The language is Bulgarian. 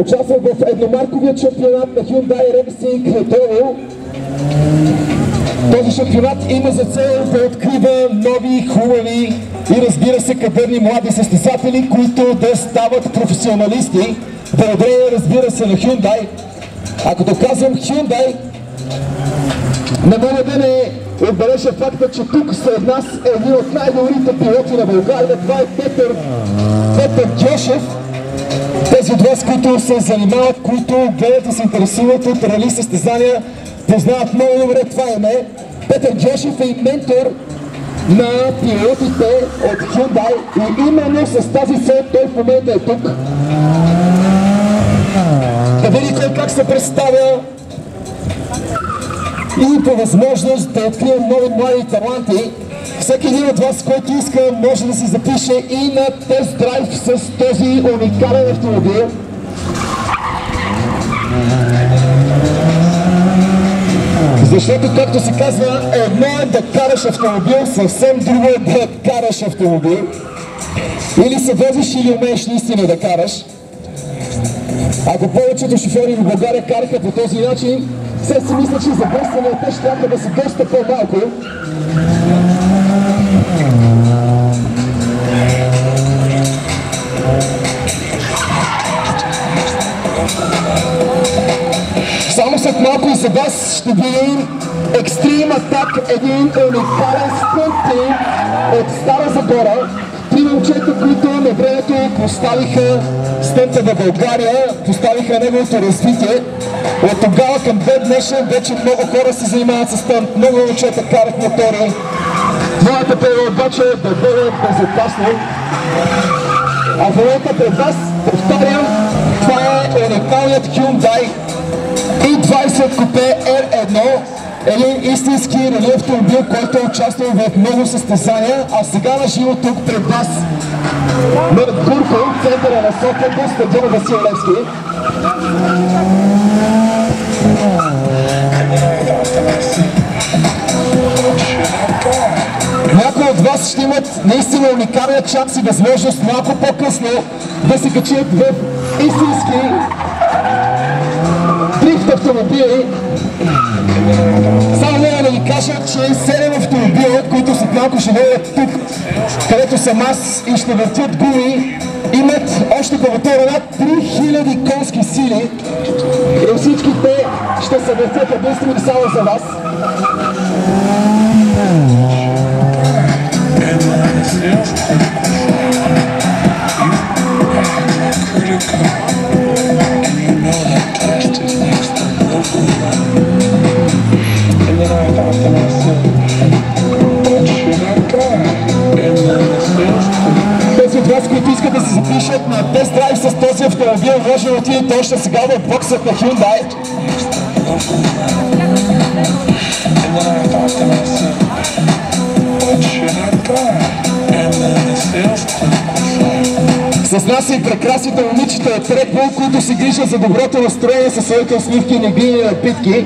Участва в едномарковия шампионат на Hyundai Racing Toyo. Този шампионат има за цел да открива нови, хубави и разбира се кадърни млади състезатели, които да стават професионалисти, благодарение разбира се на Hyundai. А като казвам Hyundai, не мога да не отбележа факта, че тук след нас е един от най-добрите пилоти на България. Това е Петър Гьошев. Тези от вас, които се занимават, които гледат и се интересуват от рали състезания, познават много добре това име. Петър Гьошев е и ментор на пилотите от Hyundai и именно с тази цел той в момента е тук. Да види кой как се представя и по възможност да открием нови млади таланти. Всеки един от вас, който иска, може да се запише и на тест драйв с този уникален автомобил. Защото, както се казва, едно е да караш автомобил, съвсем друго е да караш автомобил. Или се возиш, или умееш наистина да караш. Ако повечето шофьори в България караха по този начин, все си мисля, че забърстванията ще трябва да са доста по-малко. Само след малко и за вас ще видим Extreme Attack, един уникален стънт тим от Стара Загора. Три момчета, които на времето поставиха стънта в България, поставиха неговото развитие. От тогава към ден днешен вече много хора се занимават с стънт, много момчета карат мотори. Моята цел обаче е да бъде безопасно. А в момента пред вас, повтарям, това е уникалният Hyundai i20 купе R1, един истински рали автомобил, който е участвал в много състезания, а сега на живо тук пред вас на Гурко, центъра на София, до стадиона Васил Левски. Някои от вас ще имат наистина уникален шанс и възможност малко по-късно да се качат в истински дрифт автомобили. Само мога да ви кажа, че 7 автомобила, които след малко ще дойдат тук, където съм аз и ще въртят гуми, имат още по мотора над 3000 конски сили и всички те ще се въртят единствено само за вас. Тези от вас, които искат да се запишат на тест драйв с този автомобил, може да отидете още сега в боксът на Hyundai. С нас са и прекрасните момичета от Red Bull, които се грижат за доброто настроение със своите усмивки и негрини напитки.